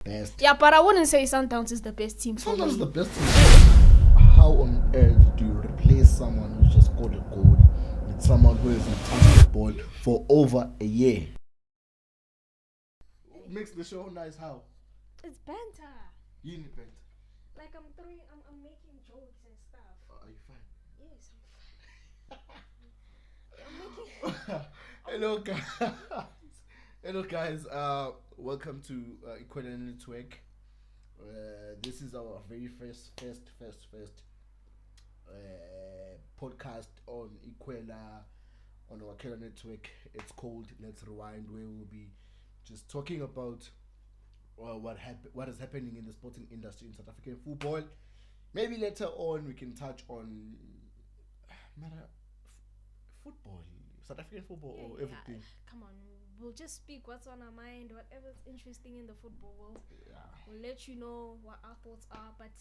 best. Yeah, but I wouldn't say Sundowns is the best team for Sundowns is me. the best team. How on earth do you replace someone who just scored a goal with someone who hasn't touched the ball for over a year? What makes the show nice? How? It's banter. You need better. Like I'm making jokes and stuff. Are you fine? Yes, I'm fine. Hello guys. Hello guys. Welcome to Kwela Network. This is our very first podcast on Kwela on our Kwela Network. It's called Let's Rewind, where we'll be just talking about what is happening in the sporting industry in South African football. Maybe later on we can touch on football, South African football, or everything. Come on, we'll just speak what's on our mind, whatever's interesting in the football world. Yeah. We'll let you know what our thoughts are, but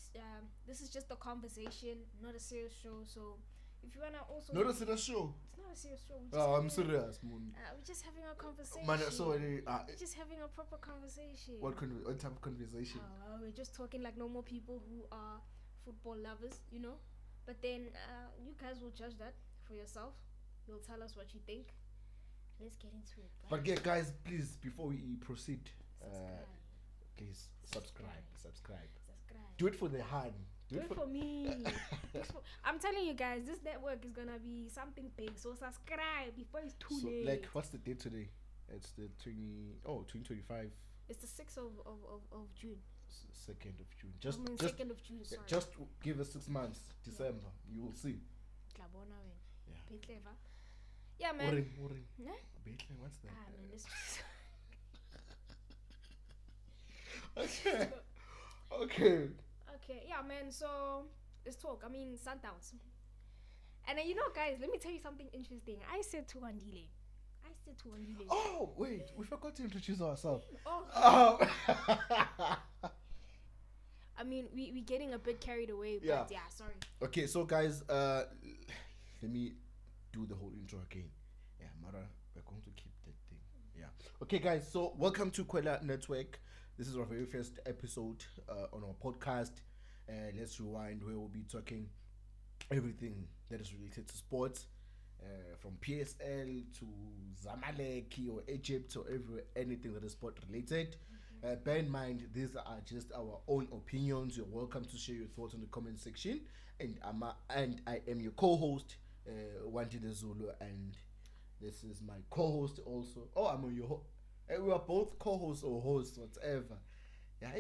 this is just a conversation, not a serious show. So if you wanna also Not a serious show. it's not a serious show. I'm serious, man. We're just having a conversation. Man, so We're just having a proper conversation. what type of conversation? We're just talking like normal people who are football lovers, you know. But then you guys will judge that for yourself. You'll tell us what you think. Let's get into it. But yeah, guys, please, before we proceed, please subscribe. Do it for the hand. Do it for me. I'm telling you guys, this network is gonna be something big. So subscribe before it's too late. Like, what's the date today? It's the 2025. It's the 6th of June. 2nd of June. Just 2nd of June. Sorry. just give us 6 months. December, you will see. Yeah. Be clever. Yeah, man. Oring. Huh? What's that? Man, this Okay. Okay, yeah, man. So let's talk. I mean, Sundowns. And then, you know, guys, let me tell you something interesting. I said to Andile. Oh, wait, we forgot to introduce ourselves. Oh. I mean, we getting a bit carried away, but yeah, sorry. Okay, so guys, let me do the whole intro again. Yeah, Mara, we're going to keep that thing. Yeah. Okay, guys, so welcome to Kwela Network. This is our very first episode on our podcast. Let's Rewind, where we'll be talking everything that is related to sports, from PSL to Zamalek or Egypt or anything that is sport related. Bear in mind, these are just our own opinions. You're welcome to share your thoughts in the comment section. And I am your co-host, Wanti the Zulu, and this is my co-host also. Oh, I'm your we are both co-hosts or hosts, whatever. Yeah,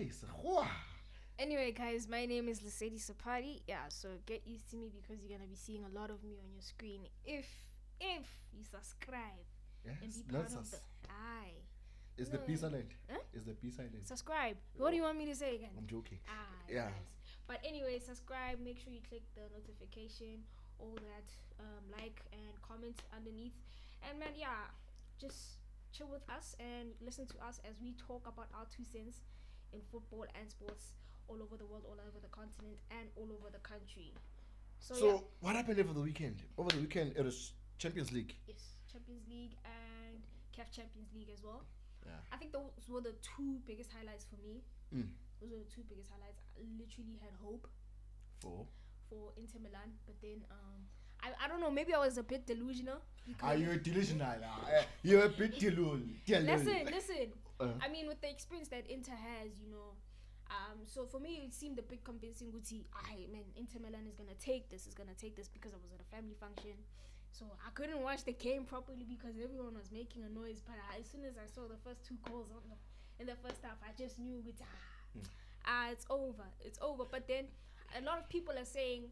Anyway, guys, my name is Lesedi Sapati. Yeah, so get used to me because you're gonna be seeing a lot of me on your screen if you subscribe and be part of the Is the P silent? Huh? Is the P silent? Subscribe. What do you want me to say again? I'm joking. Yeah. Guys. But anyway, subscribe. Make sure you click the notification, all that, like and comment underneath. And man, yeah, just chill with us and listen to us as we talk about our 2 cents in football and sports all over the world, all over the continent, and all over the country. So what happened over the weekend? Over the weekend, it was Champions League. Yes, Champions League and CAF Champions League as well. Yeah. I think those were the 2 biggest highlights for me. Those were the 2 biggest highlights. I literally had hope for Inter Milan, but then I don't know, maybe I was a bit delusional. You're delusional. You're a bit delusional. Listen. I mean, with the experience that Inter has, you know, so for me it seemed a bit convincing. Inter Milan is gonna take this because I was at a family function. So I couldn't watch the game properly because everyone was making a noise. But as soon as I saw the first 2 goals in the first half, I just knew it's over. But then a lot of people are saying,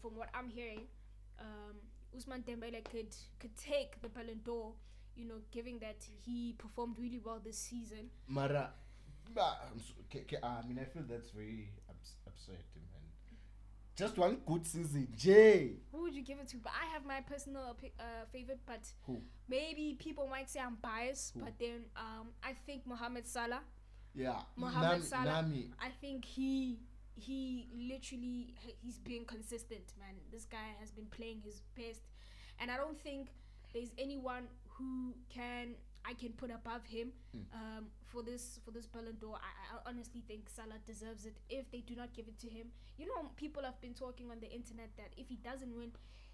from what I'm hearing, Ousmane Dembele could take the Ballon d'Or, you know, given that he performed really well this season. Mara, I mean, I feel that's very absurd, man. Just one good season, Jay. Who would you give it to? But I have my personal favorite, but who? Maybe people might say I'm biased, but then I think Mohamed Salah. Yeah, Salah. I think he literally he's being consistent, man. This guy has been playing his best, and I don't think there's anyone who can I can put above him for this Ballon d'Or. I honestly think Salah deserves it if they do not give it to him. You know, people have been talking on the internet that if he doesn't win,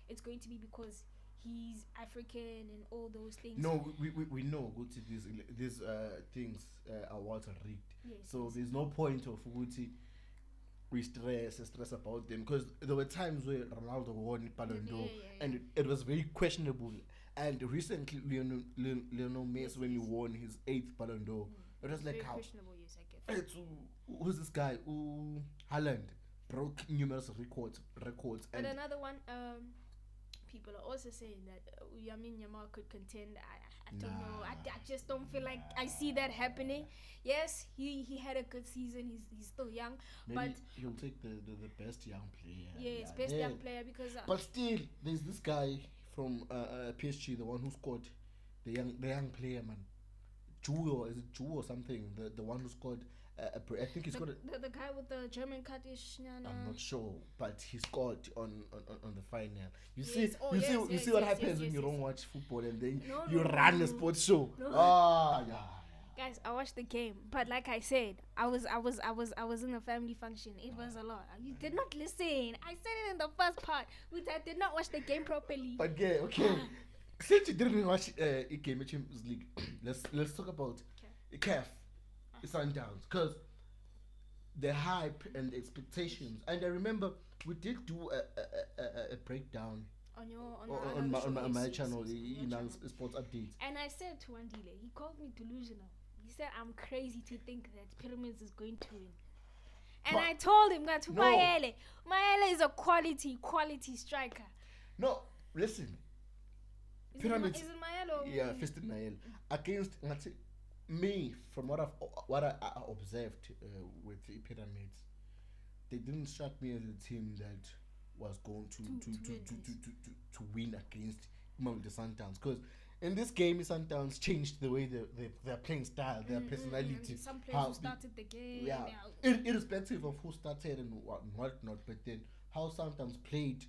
it's going to be because he's African and all those things. No, we know these things awards are rigged. Yes, so yes. There's no point of we stress about them, because there were times where Ronaldo won Ballon d'Or and it was very questionable. And recently, Lionel Messi, when he won his 8th Ballon d'Or, it was like, how? Questionable, yes, I get. Who's this guy? Haaland broke numerous records. And another one, people are also saying that Yamin Yamal could contend. I don't know. I just don't feel like I see that happening. Yes, he had a good season. He's still young. Maybe but he'll take the best young player. Yes, best young player, because... but still, there's this guy from PSG, the one who scored, the young player, man. Is it Ju or something? The one who scored... I think he scored... The guy with the German cut is... I'm not sure, but he scored on the final. You Yes. see what happens when you don't watch football and then you No. run a sports show. No. Yeah. Guys, I watched the game, but like I said, I was in a family function. It was a lot. You did not listen. I said it in the first part, which I did not watch the game properly. But yeah, okay. Since you didn't watch CAF Champions League, let's talk about CAF Sundowns, because the hype and the expectations. And I remember we did do a breakdown on my channel, in our sports updates. And I said to Wandile, he called me delusional. He said I'm crazy to think that Pyramids is going to win. And I told him that Maele is a quality striker. No, listen. Pyramids. Is it Maele? Yeah, Festin Nael. Against me, from what I observed with the Pyramids, they didn't strike me as a team that was going to win against Mamelodi Sundowns, because in this game, Sundowns changed the way their playing style, their personality. Some players who started the game. Yeah, irrespective of who started and whatnot, but then how Sundowns played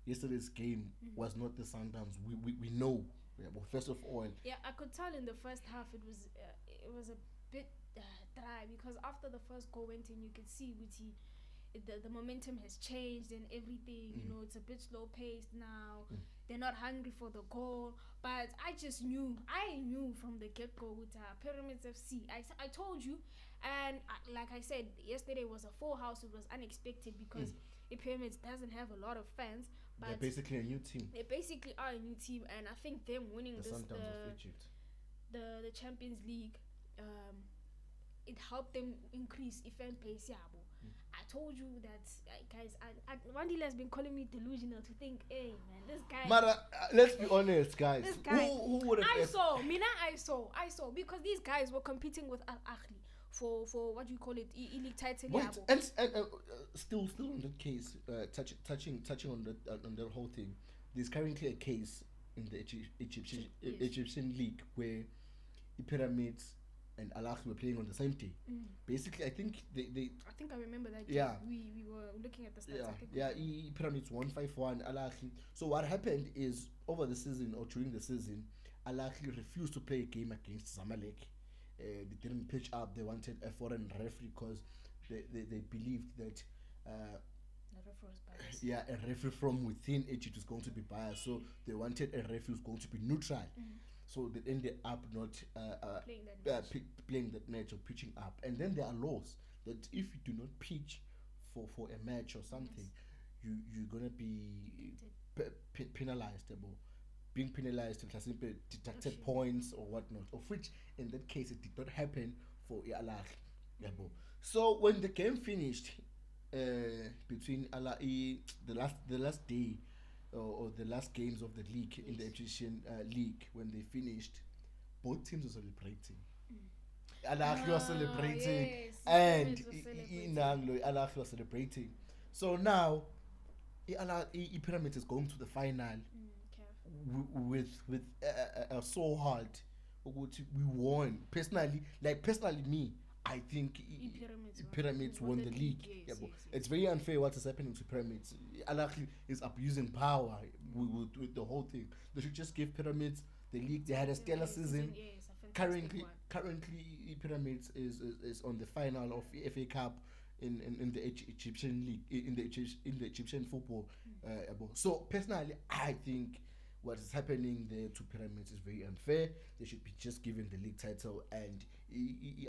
yesterday's game was not the Sundowns we know. Yeah, well, first of all, I could tell in the first half it was a bit dry, because after the first goal went in, you could see the momentum has changed and everything. You know, it's a bit slow paced now. They're not hungry for the goal. But I knew from the get go with Pyramids FC. I told you, and like I said, yesterday was a full house. It was unexpected because Pyramids doesn't have a lot of fans. But they're basically a new team. They basically are a new team, and I think them winning the Sundowns of Egypt, the Champions League, it helped them increase fan base. I told you that, guys. Wandile has been calling me delusional to think, hey man, this guy. Mara, let's be honest, guys. This guy. Who would have? I saw because these guys were competing with Al Ahly for what do you call it, E-League title. Wait, and still on that case, touching on the whole thing. There's currently a case in the Egyptian league where the Pyramids and Al Ahly were playing on the same day. Basically, I think I think I remember that. Yeah. We were looking at the stats. Yeah. Pyramids won 5-1. Al Ahly. So what happened is, over the season or during the season, Al Ahly refused to play a game against Zamalek. They didn't pitch up. They wanted a foreign referee because they believed that the referee was biased. Yeah, a referee from within Egypt is going to be biased. So they wanted a referee who's going to be neutral. So they ended up not playing that match or pitching up. And then there are laws that if you do not pitch for a match or something, you're gonna be penalized. Being penalized, it has simply deducted points or whatnot. Of which, in that case, it did not happen for Al Ahly. So when the game finished, between Al Ahly, the last day. Or the last games of the league in the Egyptian league, when they finished, both teams were celebrating. Al Ahly was celebrating, and Al Ahly was celebrating. So now, Pyramids is going to the final with a so hard. We won. Personally, me, I think Pyramids won the league. Yes. It's very unfair what is happening to Pyramids. Al Ahly is abusing power with the whole thing. They should just give Pyramids the league. They had a stellar season. Yes, a currently Pyramids is on the final of FA Cup in the Egyptian league in the Egyptian football. So personally, I think what is happening there to Pyramids is very unfair. They should be just given the league title, and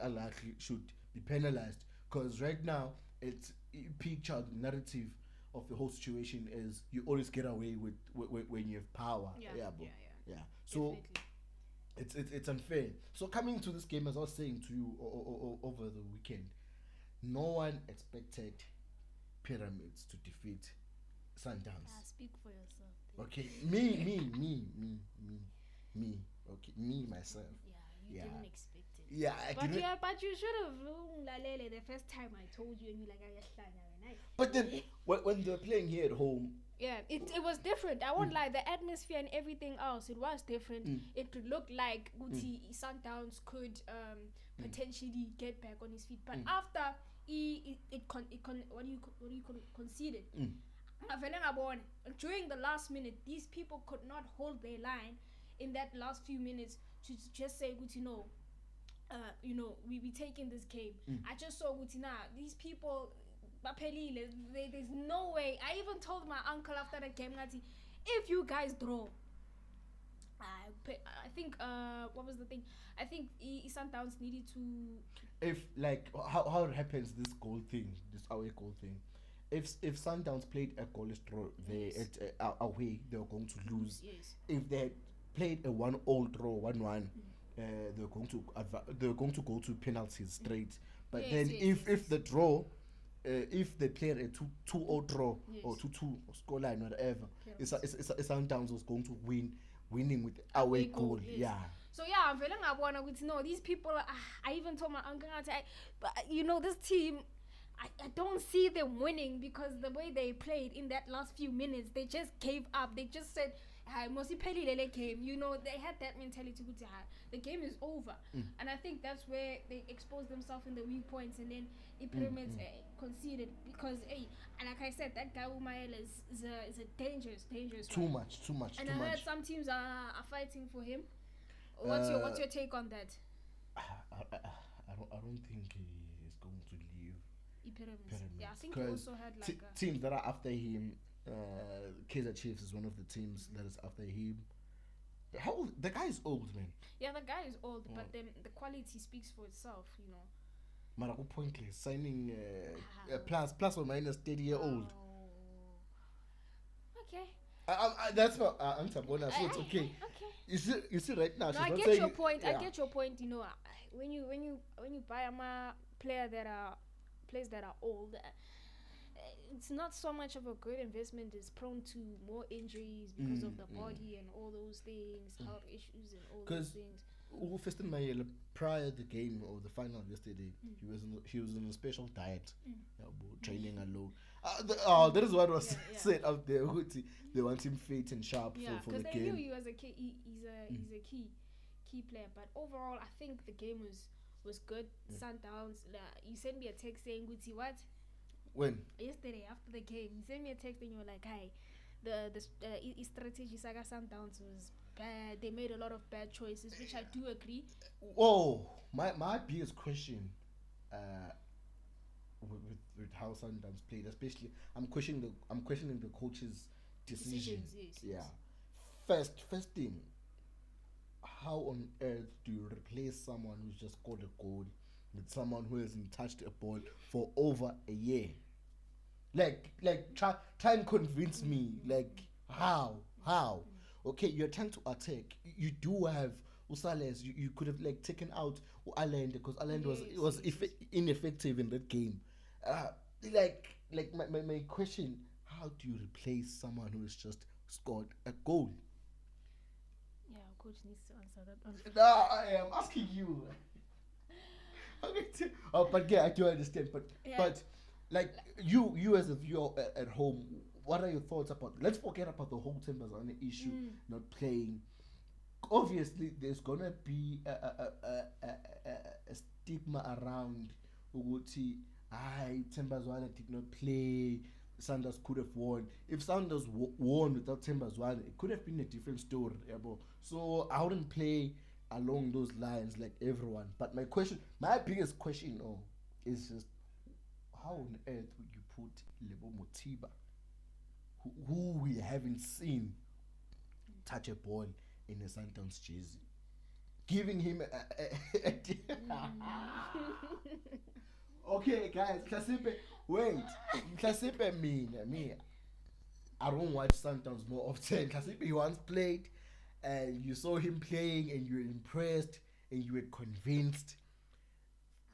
Allah should be penalized, because right now it's pictured narrative of the whole situation is you always get away with when you have power. Yeah. So it's unfair. So coming to this game, as I was saying to you over the weekend, no one expected Pyramids to defeat Sundowns. Speak for yourself. Okay, me. Okay, me myself. You didn't expect it. Yeah, but you should have the first time I told you, and you like, but then when they're playing here at home, it was different. I won't lie, the atmosphere and everything else, it was different. It looked like Sundowns could potentially get back on his feet, but after conceded. During the last minute, these people could not hold their line in that last few minutes to just say, we taking this game. I just saw these people, there's no way. I even told my uncle after the game, if you guys draw, I think what was the thing? I think Sundowns needed to. If like how it happens, this away goal thing. If Sundowns played a goalless draw away, they were going to lose. Yes. If they had played a 1-1 draw, 1-1, they're going to go to penalties straight. But if the draw, if they played a 2-2 draw or 2-2 scoreline, whatever, Sundowns was going to winning with away goal. Yes. Yeah. So I'm feeling these people. I even told my uncle, but this team. I don't see them winning, because the way they played in that last few minutes, they just gave up. They just said, game. They had that mentality. The game is over. And I think that's where they exposed themselves in the weak points, and then the Pyramids conceded, because and like I said, that guy Umael is a dangerous too much. And I heard some teams are fighting for him. What's your take on that? I don't think he's going to leave Pyramids. Yeah, I think he also had teams that are after him. Kaizer Chiefs is one of the teams that is after him. How old? The guy is old, man. Yeah, the guy is old, but then the quality speaks for itself, Marago pointless signing plus or minus 30-year-old. Okay. That's my answer, bonus. So it's okay. Okay. You see right now. No, I get your point. Yeah. I get your point. When you buy a players that are old, it's not so much of a good investment. It's prone to more injuries because of the body and all those things, health issues and all those things. Festin Mayele, prior to the game or the final yesterday, he was on a special diet, training alone. That is what was said out there. They want him fit and sharp for the game. Because they knew he was a key. He's a key player. But overall, I think the game was good. Sundowns. You sent me a text saying, "Guti, what?" When? Yesterday after the game, you sent me a text and you were like, "Hi, the strategy saga Sundowns was bad. They made a lot of bad choices," which I do agree. Oh, my biggest question, with how Sundowns played, especially I'm questioning the coach's decisions. Yes. First thing, how on earth do you replace someone who's just scored a goal with someone who hasn't touched a ball for over a year? Try and convince me. How? Okay, you're trying to attack. You do have Usales. You could have taken out Allende, because Allende was ineffective in that game. My question: how do you replace someone who has just scored a goal? Yeah, coach needs to answer that one. No, I am asking you. But yeah, I do understand. But you as a viewer at home, what are your thoughts about? Let's forget about the whole Tembazane issue not playing. Obviously, there's gonna be a stigma around Uguti. Tembazwane did not play. Sanders could have won. If Sanders won without Tembazwane, it could have been a different story. So I wouldn't play along those lines like everyone. But my biggest question, is just how on earth would you put Lebo Motiba, who we haven't seen touch a ball in a Sundowns jersey, giving him okay, guys, Klasipe me. I don't watch Sundowns more often. Klasipe, he once played, and you saw him playing, and you were impressed, and you were convinced.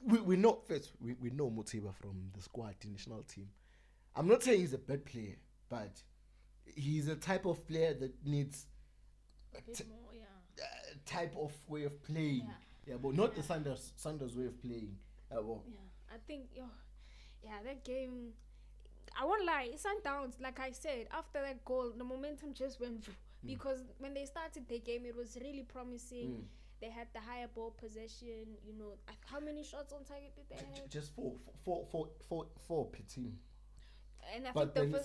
We know first. We know Motiba from the squad, the national team. I'm not saying he's a bad player, but he's a type of player that needs a bit more, type of way of playing. Yeah, but not the Sundowns way of playing. Well. I think, that game, I won't lie, Sundowns, like I said, after that goal, the momentum just went because when they started the game, it was really promising. They had the higher ball possession. How many shots on target did they have? Just four per team. And I but think then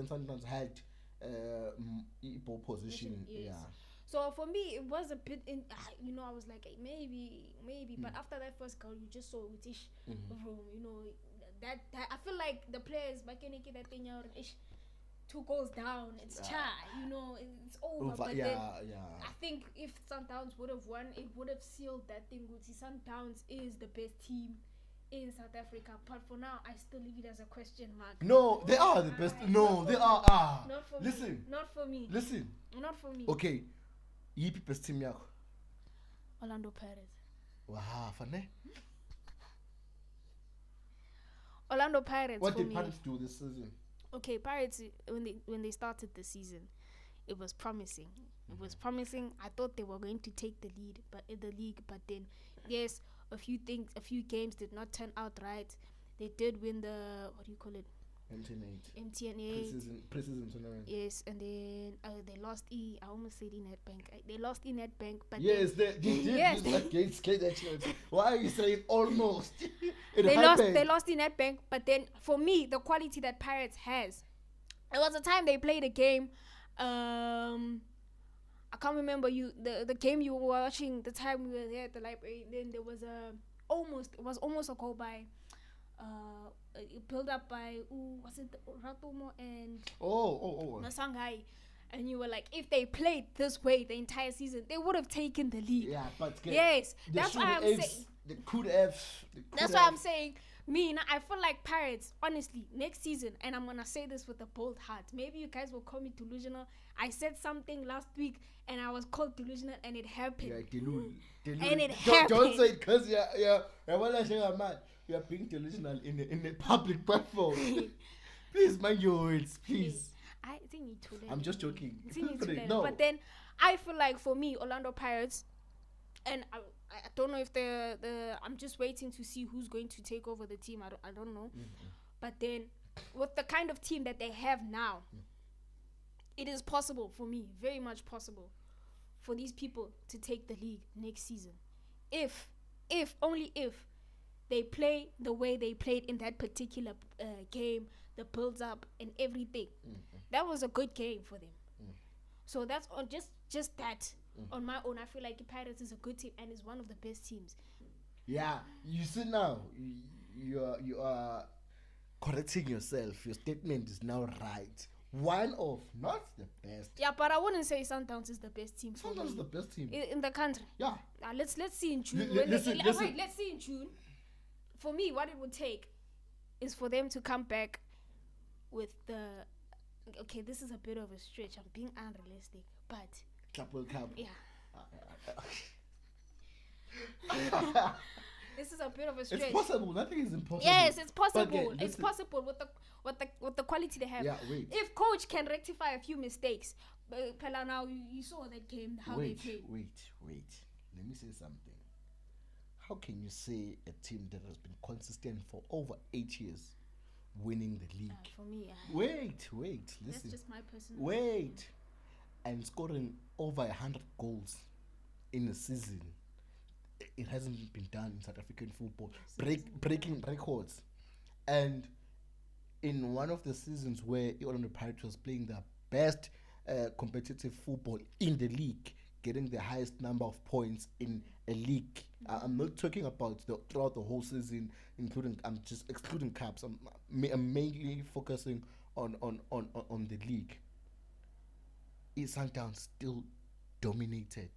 Sundowns had ball position. Yes. Yeah. So for me, it was a bit I was like, maybe. But after that first goal, you just saw Utish room. That I feel like the players back in that thing out, 2 goals down, it's it's over. But then I think if Sundowns would have won, it would have sealed that thing. Sundowns is the best team in South Africa, but for now, I still leave it as a question mark. No, they are the best. No, they are. Not for Listen. me. Not for me. Listen. Not for me. Okay. Yipi best team yakho? Orlando Pirates. Wow, fane. Orlando Pirates. What did Pirates do this season? Okay, Pirates when they started the season, it was promising. It was promising. I thought they were going to take the lead, but in the league. But then, yes, a few games did not turn out right. They did win the MTN8 preseason tournament. Yes, and then they lost I almost said Nedbank. They lost Nedbank, but yes, they did. Yes, against KZN. Why are you saying almost? They lost Nedbank, but then for me, the quality that Pirates has, it was a time they played a game. I can't remember the game you were watching. The time we were there at the library, then there was almost a goal by. Built up by was it Ratomo and Masangai, and you were like, if they played this way the entire season, they would have taken the lead. Yeah, but yes, that's why I'm saying. They could have. That's why I'm saying. I feel like Pirates, honestly, next season, and I'm gonna say this with a bold heart. Maybe you guys will call me delusional. I said something last week, and I was called delusional, and it happened. Yeah, and it happened. Don't say it because you are being delusional in the public platform. Please mind your words, please. I think I'm just joking. No. But then I feel like for me, Orlando Pirates, and I don't know if I'm just waiting to see who's going to take over the team. I don't know. But then with the kind of team that they have now, it is possible for me, very much possible, for these people to take the league next season. If only if they play the way they played in that particular game, the builds up and everything. That was a good game for them. So that's on just that. On my own, I feel like Pirates is a good team and is one of the best teams. Yeah, you see now, you are correcting yourself. Your statement is now right. One of, not the best. Yeah, but I wouldn't say Sundowns is the best team. Sundowns is the best team in the country. Yeah. Let's see in June. Let's see in June. For me, what it would take is for them to come back with the. Okay, this is a bit of a stretch. I'm being unrealistic, but. Cup. Yeah. This is a bit of a stretch. It's possible. Nothing is impossible. Yes, it's possible. It's possible with the quality they have. Yeah, wait. If coach can rectify a few mistakes, Pela, now you saw that game how they played. Wait. Let me say something. How can you say a team that has been consistent for over 8 years winning the league? For me, wait. Listen. That's just my personal. Wait, and scoring over 100 goals in a season. It hasn't been done in South African football. Breaking records, and in one of the seasons where Orlando Pirates was playing their best competitive football in the league, getting the highest number of points in a league. I'm not talking about throughout the whole season, including I'm just excluding cups. I'm mainly focusing on the league. Is Sundown still dominated?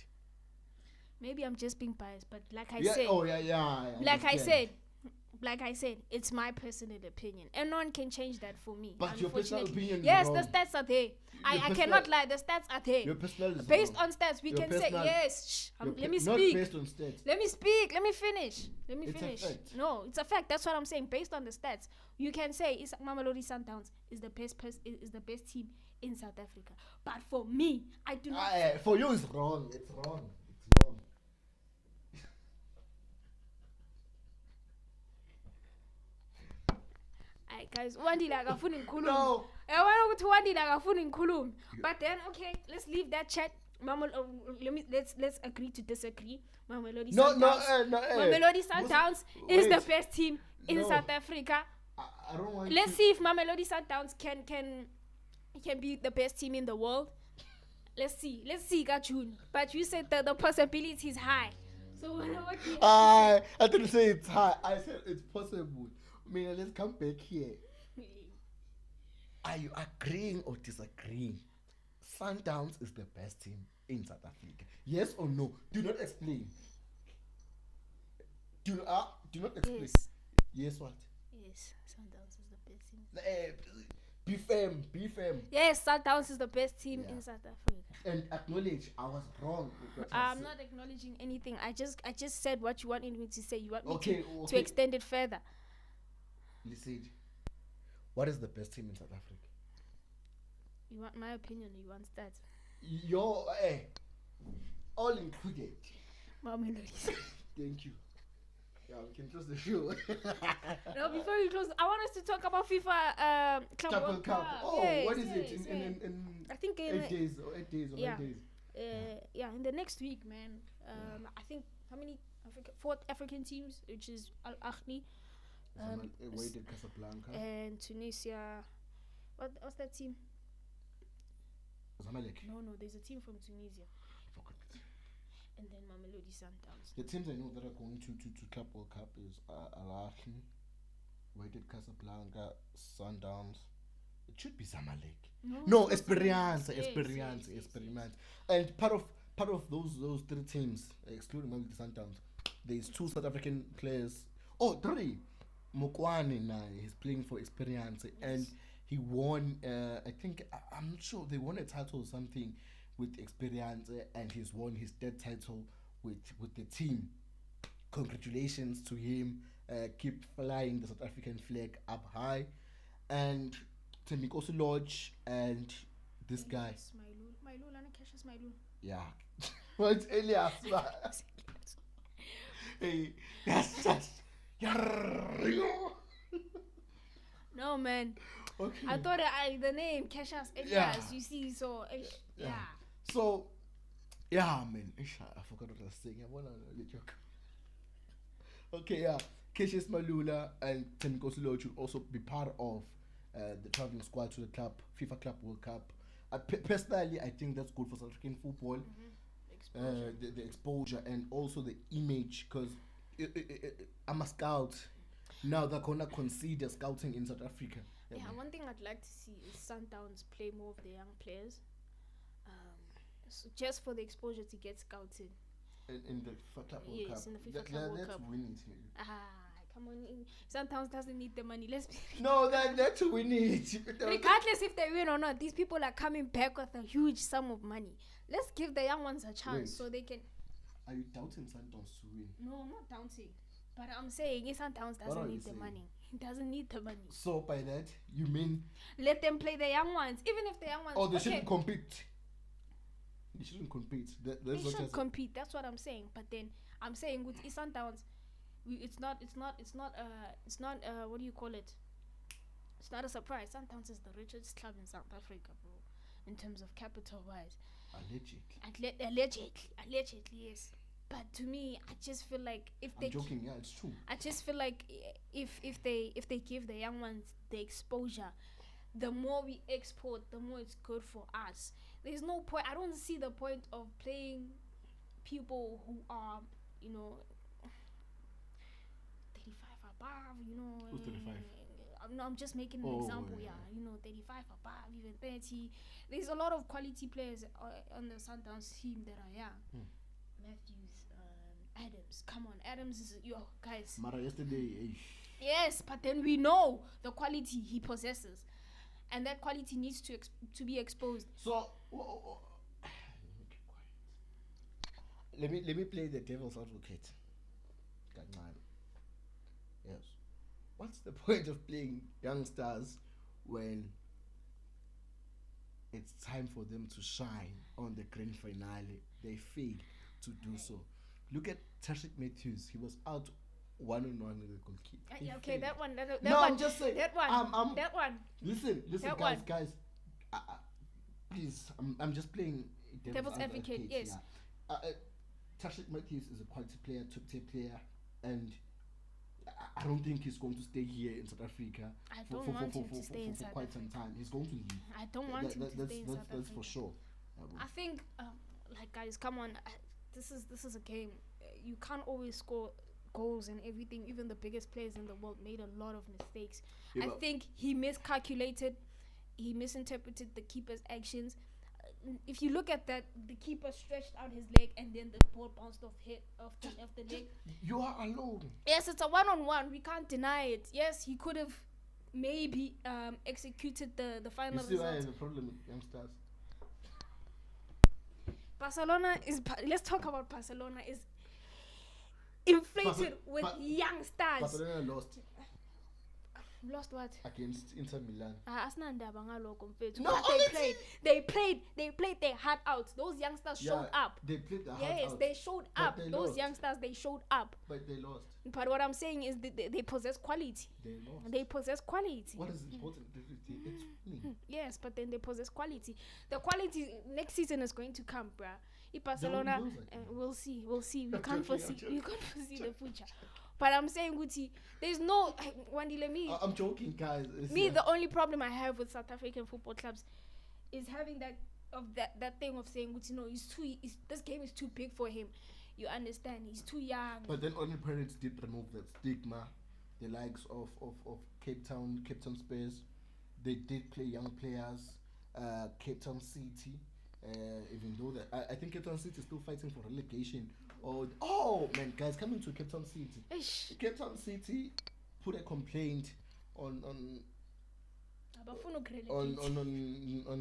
Maybe I'm just being biased, but like I said, it's my personal opinion, and no one can change that for me. But your personal opinion is yes, wrong. the stats are there. I cannot lie. The stats are there. Your personal is based wrong. on stats. We can say yes. Let me not speak. based on stats. Let me speak. Let me finish. It's a fact. No, it's a fact. That's what I'm saying. Based on the stats, you can say Mamelodi Sundowns is the best team in South Africa. But for me, I do not. For you, it's wrong. It's wrong. Guys, wandile akafuni ngikhulume. No. Yabona ukuthi wandile akafuni ngikhulume. But then okay, let's leave that chat. Let's agree to disagree. Mamelodi Sundowns is the best team in South Africa. I don't want. Let's see if Mamelodi Sundowns can be the best team in the world. Let's see, Gachun. But you said that the possibility is high. So what I didn't say it's high. I said it's possible. I mean, let's come back here. Are you agreeing or disagreeing? Sundowns is the best team in South Africa. Yes or no? Do not explain. Do not explain. Yes. Yes, what? Yes, Sundowns is the best team. Be firm. Yes, Sundowns is the best team in South Africa. And acknowledge I was wrong. I'm not acknowledging anything. I just said what you wanted me to say. You want me to okay. extend it further. Listen, what is the best team in South Africa? You want my opinion or you want stats? Your all included. Mamelodi. Thank you. Yeah, we can close the show. No, before we close, I want us to talk about FIFA Club World Cup. Oh, yes, what is yes, it? In I think in 8 days or 9 days. In the next week, man. I think how many 4 African teams, which is Al Ahly, Wydad Casablanca, and Tunisia. What's that team? Zamalek. No, there's a team from Tunisia. And then Mamelodi Sundowns. The teams I know that are going to Club World Cup is Al Ahly, Wydad Casablanca, Sundowns. It should be Zamalek. No, Esperance. And part of those 3 teams, excluding Mamelodi Sundowns, there's 2 South African players. Oh, 3. Mokoena is playing for Esperance, and he won. I think I'm not sure they won a title or something with Experience, and he's won his 3rd title with the team. Congratulations to him. Keep flying the South African flag up high. And Temikosu Lodge and this guy. Smilul. Yeah. What's Elias? Hey, that's just. No, man. Okay. I thought the name Cassius Elias. You see, so yeah. So, yeah, man. I forgot what I was saying. I want to joke. Okay, yeah. Cassius Malula and Temikosu Lodge will also be part of the traveling squad to the FIFA Club World Cup. Personally, I think that's good for South African football. The exposure and also the image, because I'm a scout. Now they're going to consider scouting in South Africa. Yeah, one thing I'd like to see is Sundowns play more of the young players. So just for the exposure to get scouted. In the FIFA Club World Cup. Yes, in the FIFA Club World Cup. Let's win it. Come on. Sundowns doesn't need the money. No, let's win it. Regardless if they win or not, these people are coming back with a huge sum of money. Let's give the young ones a chance so they can. Are you doubting Sundowns to win? No, I'm not doubting. But I'm saying Sundowns doesn't need the money. He doesn't need the money. So by that, you mean? Let them play the young ones. Even if the young ones... Oh, they shouldn't compete. They shouldn't compete. They should compete. That's what I'm saying. But then I'm saying with Sundowns, it's not what do you call it? It's not a surprise. Sundowns is the richest club in South Africa, bro. In terms of capital wise. Allegedly, yes. But to me, I just feel like I'm joking. Yeah, it's true. I just feel like if they give the young ones the exposure, the more we export, the more it's good for us. There's no point. I don't see the point of playing people who are, 35 above, Who's 35? I'm just making an example, 35 above, even 30. There's a lot of quality players on the Sundowns team that are young. Matthews, Adams. Come on, Adams is guys. Mara yesterday. Yes, but then we know the quality he possesses, and that quality needs to be exposed. So, let me play the devil's advocate. Yes. What's the point of playing youngsters when it's time for them to shine on the grand finale? They fail to do so. Look at Tashik Matthews. He was out one-on-one with the goalkeeper. Okay, that one. I'm just saying. That one. That one. Listen, guys. Please, I'm just playing devil's advocate. Yes. Yeah. Tashik Matthews is a quality player, top-tier player, and I don't think he's going to stay here in South Africa for quite some time. He's going to leave. I don't want him to stay in South Africa. That's for sure. I think, guys, come on. This is a game. You can't always score goals and everything. Even the biggest players in the world made a lot of mistakes. I think he miscalculated. He misinterpreted the keeper's actions. If you look at that, the keeper stretched out his leg and then the ball bounced off the leg. You are alone. Yes, it's a one-on-one. We can't deny it. Yes, he could have maybe executed the final result. You see why I have a problem with youngsters? Barcelona is... Let's talk about Barcelona. Is inflated with youngsters. Barcelona lost. Lost what? Against Inter Milan. No, they played their heart out. Those youngsters showed up. They played their heart out. Yes, they showed up. Those youngsters, they showed up. But they lost. But what I'm saying is they possess quality. They lost. They possess quality. What is important? It's winning. Yes, but then they possess quality. The quality next season is going to come, bruh. If Barcelona, we'll see. We can't foresee the future. But I'm saying, Guti, there's no... Wendy, I'm joking, guys. The only problem I have with South African football clubs is having that thing of saying, Guti, no, this game is too big for him. You understand? He's too young. But then only parents did remove that stigma. The likes of Cape Town Spurs, they did play young players. Cape Town City, even though I think Cape Town City is still fighting for relegation. Oh man, guys, coming to Cape Town City. Cape Town City put a complaint on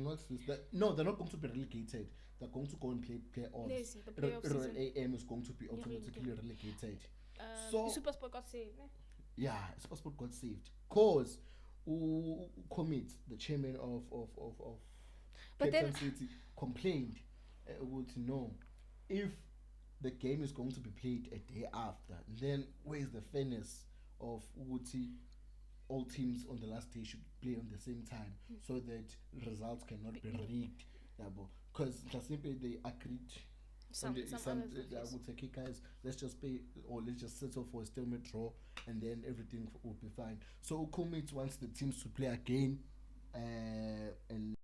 what's this? No, they're not going to be relegated. They're going to go and play playoffs. Yes, the playoff season. AM is going to be automatically relegated. So SuperSport got saved. Yeah, SuperSport got saved. Cause Commit, the chairman of Cape Town City, complained. To know if the game is going to be played a day after, then where's the fairness of all teams on the last day should play on the same time so that results cannot be rigged? Because just simply they agreed. I would say, okay, guys, let's just pay or let's just settle for a stalemate draw and then everything will be fine. So Kumit wants the teams to play again and